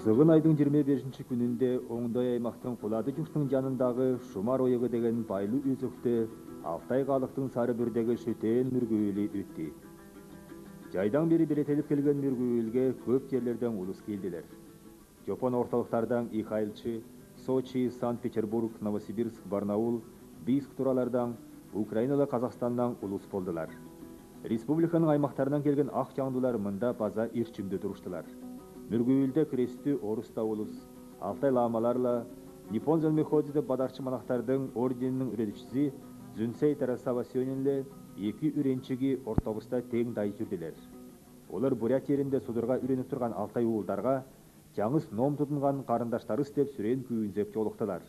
Сығын айдың 25 күнінде оңдай аймақтың Құлады жүктің жанындағы Шумар ойығы деген байлы өзөкті Алтай қалықтың сары бүрдегі шөтен мүргөйлі өтті. Жайдан бері беретеліп келген мүргөйлге көп жерлерден улус келділер. Жапон орталықтардан Ихайлчы, Сочи, Санкт-Петербург, Новосибирск, Барнаул, Бийск туралардан, Украиналы Қазақстаннан улус болдылар. Республиканың аймақтарынан келген ақ жаңдылар мында база ирчимді тұрыштылар. Мүргөйлде кресті орыста улус, Алтай ламаларла, Ниппон Зелмеходиде бадарчы манақтардың орденінің үредікшісі Зүнсей Тарасава Сөнінлі екі үренчіге ортобуста тең дай жүрділер. Олар Бурят жерінде судырға үреніп тұрған Алтай уылдарға жаңыз ном тұтынған қарындаштарыс деп сүрен күйінзеп жолықтылар.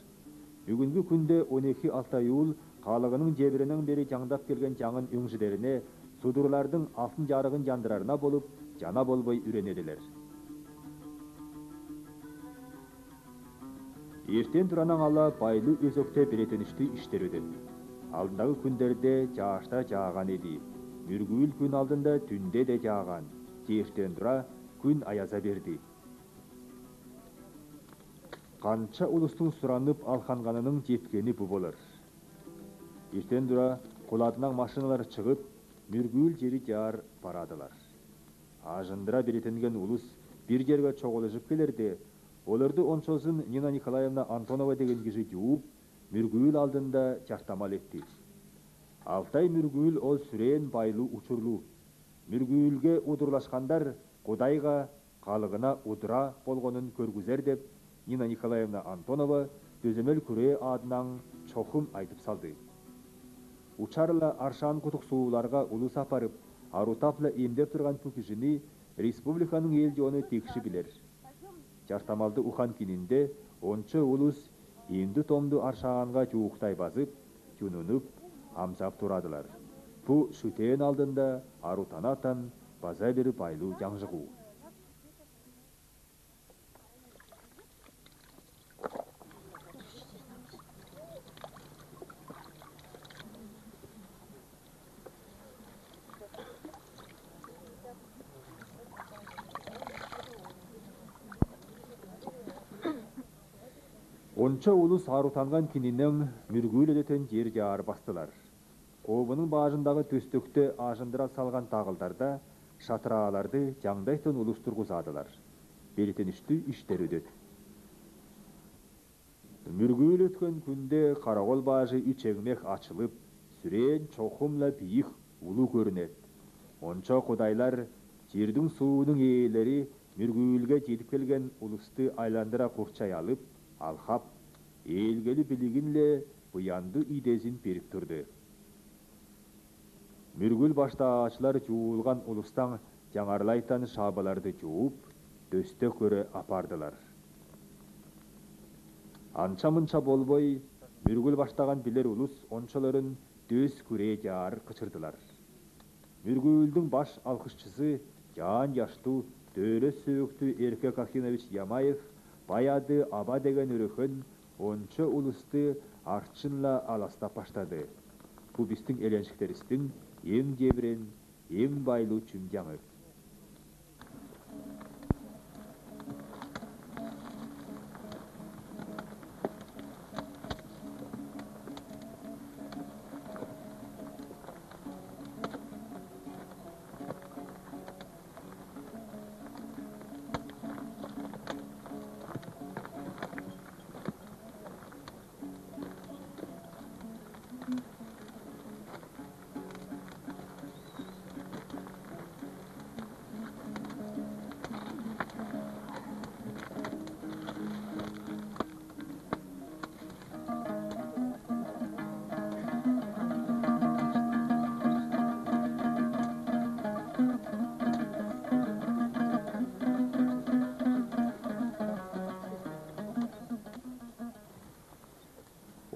Бүгінгі күнде 12 Алтай уыл қалығының жебірінің бері жаңдап келген жаңын үңжілеріне судырлардың алтын жарығын жандырарына болып, жана болбой үренеділер. Ертен тұранан ала байлы өзөкте беретінішті іштер өдін. Алдындағы күндерде жаашта жаған еді. Мүргүйл күн алдында түнде де жаған. Ертен тұра күн аяза берді. Қанша улустың сұранып алханғанының жеткені бұ болыр. Ертен тұра Құладынан машиналар шығып, Мүргүйл жері жар барадылар. Ажындыра беретінген улус бір жерге чоғылыжып келерде, оларды оншосын Нина Николаевна Антонова деген кіші жуып, Мүргүйл алдында жартамал етті. Алтай Мүргүйл ол сүрен байлы учурлу. Мүргүйлге удырлашқандар Құдайға қалығына удыра болғанын көргізер деп, Нина Николаевна Антонова төземел күре адынан чоқым айтып салды. Учарла аршан құтық суыларға улус апарып, арутапла емдеп тұрған пүкішіні республиканың елде оны текші білер. Жартамалды ухан кинінде ончы улус енді томды аршағанға жуықтай базып, жүнініп, амсап тұрадылар. Бұ шүтен алдында арутанатан база бері байлу жаңжығу. Онча улус арутанған кининен Мүргүйл өдетен жер жар бастылар. Қобының бажындағы төстікті ажындыра салған тағылдарда шатыраларды жаңдайтын улус тұрғызадылар. Белетенішті іштер өдет. Мүргүйл өткен күнде қарағол бажы үчегмек açılıp, сүрен чоқымла бейік улу көрінет. Онча құдайлар жердің суының еелері Мүргүйлге жетіп келген улусты айландыра құрчай алып, алхап, елгелі білігінле бұянды идезін беріп тұрды. Мүргүйл баштағачылар жуылған улустан жаңарлайтан шабаларды жуып, дөсте көрі апардылар. Анча-мынча болбой, Мүргүйл баштаған білер улус ончаларын дөс көре жар қычырдылар. Мүргүйлдің баш алқышчысы жан яшту, дөйлі сөйікті Еркек Ахинович Ямаев баяды аба деген үріхін ончы улусты артшынла аласта паштады. Бұ біздің еленшіктерістің ең жебірен, ең байлы чүм жаңы.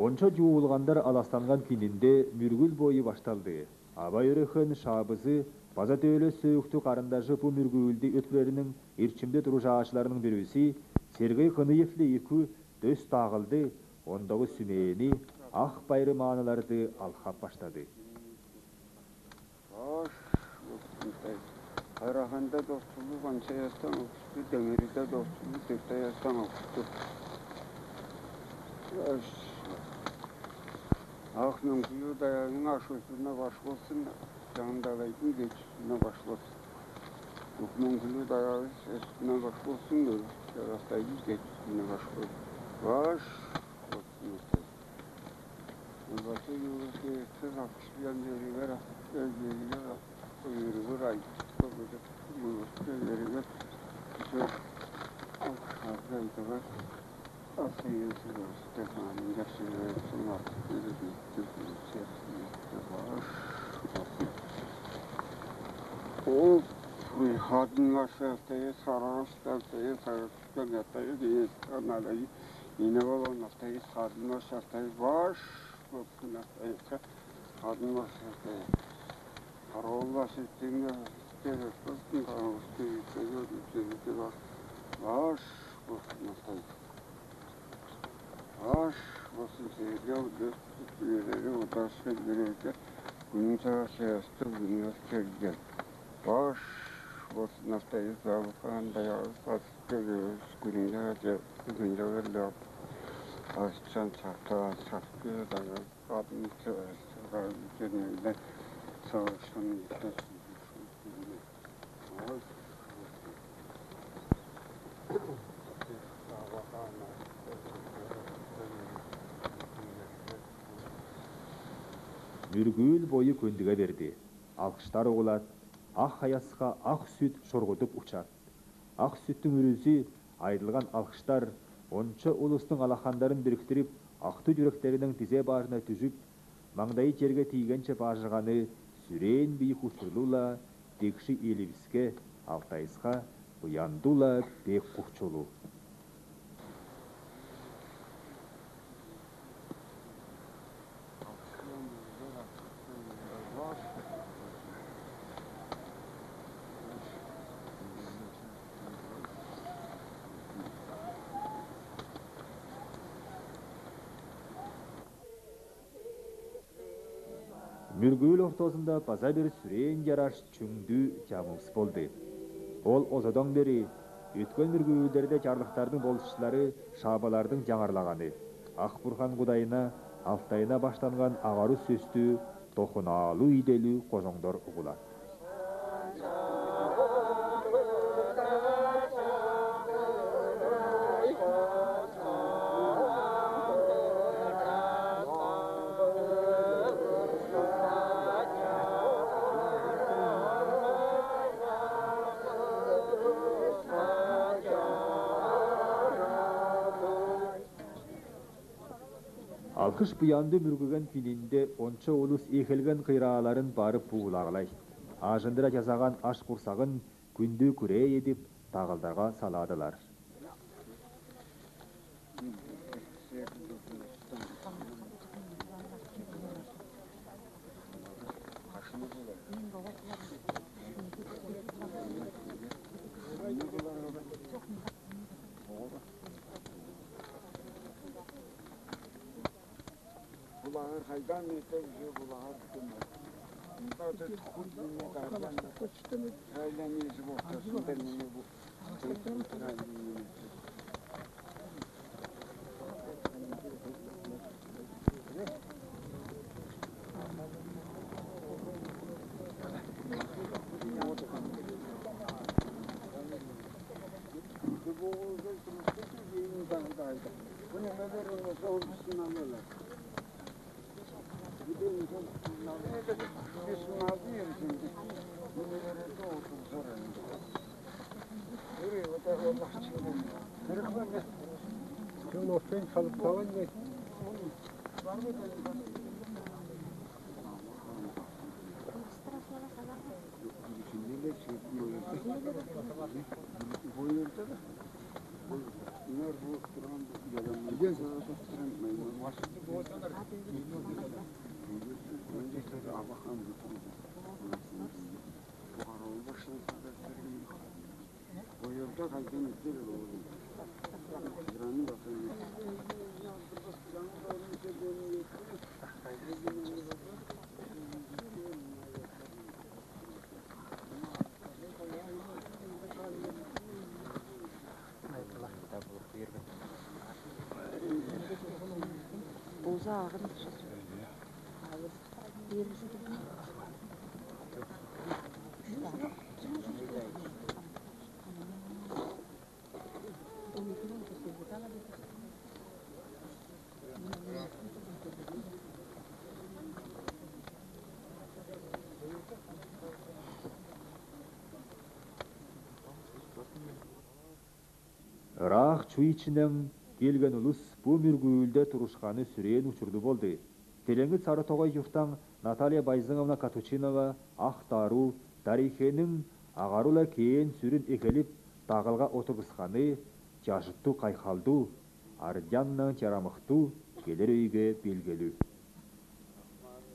Онча жуылғандар аластанған кинінде Мүргүйл бойы башталды. Абай өріхін шабызы, база төйлі сөйікті қарындажы бұ Мүргүйлді өткілерінің ерчімді тұру жағашыларының бірісі Сергей Қыныевлі екі дөс тағылды, ондағы сүмейені ақ байры мағыналарды алхап баштады. Karahan'da dostluğu Vança yastan okustu, Demiri'de dostluğu Dörtte yastan okustu. Ağzının kuyu dayağının aşısına başlasın, candalayın geçişine başlasın. Ağzının kuyu dayağı üstüne başlasın da, yaratayın geçişine başlasın. Baş olsun işte. Uzatı yuvası siz akışlayan yeriler, özleriyle yürüvür ay. Yuvası yeriler, çok akışlarda var. Asıl yüzü var. Stefan'ın yaşını sunar. Yürüdü, tüpünü, sesini, yavaş. O kadınlar şefteye, sararıştaya, sararıştaya diye kanalıyı yine olan haftayı kadınlar şefteye baş. Olsun haftayı kadınlar şefteye. Karoğullar şefteye, stefanın karoğullar şefteye, baş. Olsun haftayı. Baş olsun seyirci üyeleri odaşa görevde günün çarşıyastı günün askergen. Baş olsun haftayı zabıkan dayağı satıp görüyoruz gününde verdi. Aşçan çarptı satıp görüyordu. Kadın çarptı genelde savaştan yükselsin. Baş Mürgül boyu көндіге берді. Алқыштар оғылат, ақ хаясқа ақ сүт шорғытып ұшат. Ақ сүттің үрізі айдылған алқыштар онша ұлыстың алақандарын біріктіріп, ақты жүректерінің тізе бажына түзіп, маңдайы жерге тигенше бажырғаны сүрен бейік ұшырлула, текші елевіске, алтайысқа бұяндула бек құқчолу. Мүргүл ортосында база бір сүрен жараш чүңді жамылыс болды. Ол озадан бері өткен мүргүлдерде жарлықтардың болышшылары шабалардың жаңарлағаны. Ақбұрхан құдайына, Алтайына баштанған ағару сөсті, тоқыналу иделі қожоңдор ұғылат. Алқыш бұянды мүргіген күнінде онша олыс екілген қираларын барып бұғылағылай. Ажындыра жазаған аш құрсағын күнді күре едіп тағылдарға саладылар. Bulağır haydan yeter ki bulağır tutulmaz. Bunlar da kuzunu dardan haylanıyız bu ortasında niye bu? Bu ne kadar olursa olsun alırlar. Ырах чуйчинен келген улус бу мүргүүлдө турушканы сүрөөн учурду болду. Телеңи Сары Тогой журтан Наталья Байзыңовна Катучинова Ахтару тарихенин агарула кийин сүрүн экелип тагылга отургусканы жашыттуу кайхалдуу ардяннан чарамыктуу келер өйгө белгилүү.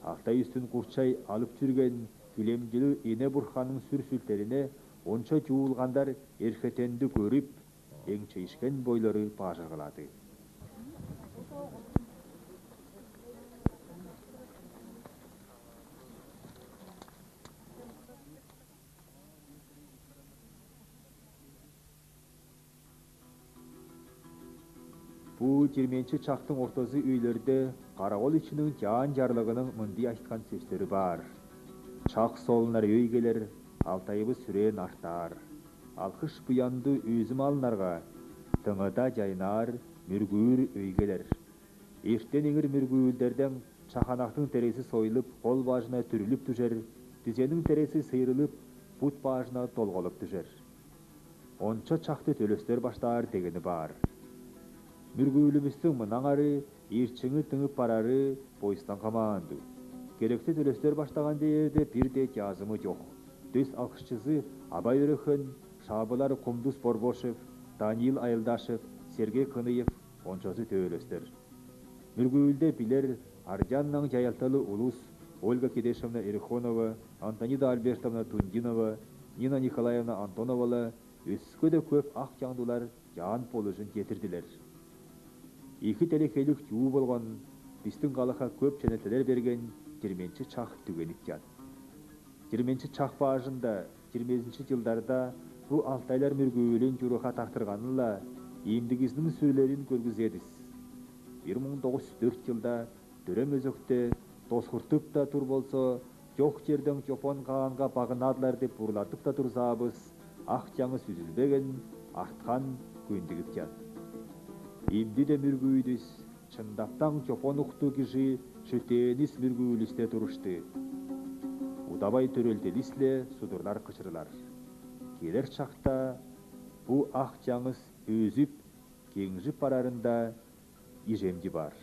Актай үстүн курчай алып жүрген килемдилүү Ине Бурханын сүр-сүлтерине ончо жуулгандар эрхетенди көрүп, эңчейишкен бойлору бажыргылады. Бу 20-чактын ортосу үйлөрдө карагол ичинин жаан жарлыгынын мындай айткан сөздөрү бар. Чак солунар өйгелер, Алтайыбыз сүрөөн артар. Алкыш буянды өзүм алынарга, тыңыда жайнар мүргүүр өйгелер. Эштен эңир мүргүүлдерден чаханактын тереси союлуп, кол бажына түрүлүп түшер, тизенин тереси сыйрылып, бут бажына толголуп түшер. Ончо чакты төлөстөр баштаар дегени бар. Мүргүүлүбүздүн мынан ары ирчиңи тыңып барары бойстан камаанду. Керекти төлөстөр баштаган жерде бирде жазымы жок. Дөс алкышчысы Абай Өрөхөн, Шабылар Кумдус Борбошев, Даниил Айылдашев, Сергей Кыныев ончосу төөлөстөр. Мүргүүлдө билер Ардяннан жаялталы улус Ольга Кедешевна Ерехонова, Антонида Альбертовна Тундинова, Нина Николаевна Антоновала өскө да көп ак жандулар жаан полушун жетирдилер. Эки телекейлик жуу болгон, биздин калыкка көп ченетелер берген 20-чак түгөнүк жан. 20-чак бажында 20-ci жылдарда бу Алтайлар мүргүүлүн журуха тактырганынла ийимдигиздин сүрлөрүн көргүзедиз. 1904 жылда Төрөм өзөктө тосхуртуп да тур болсо, жок жерден жопон каганга багынадылар деп бурлатып да турсабыз, ак жаңы сүзүлбеген, арткан көндүгүп жан. Эмди де мүргүүбүз чындаптан жопон уктуу киши шөтөөнүс мүргүүлүстө турушты. Удабай төрөлделисле судурлар кычырылар. Келер чакта бу ак жаңыз өзүп, кеңжип барарында ижемди бар.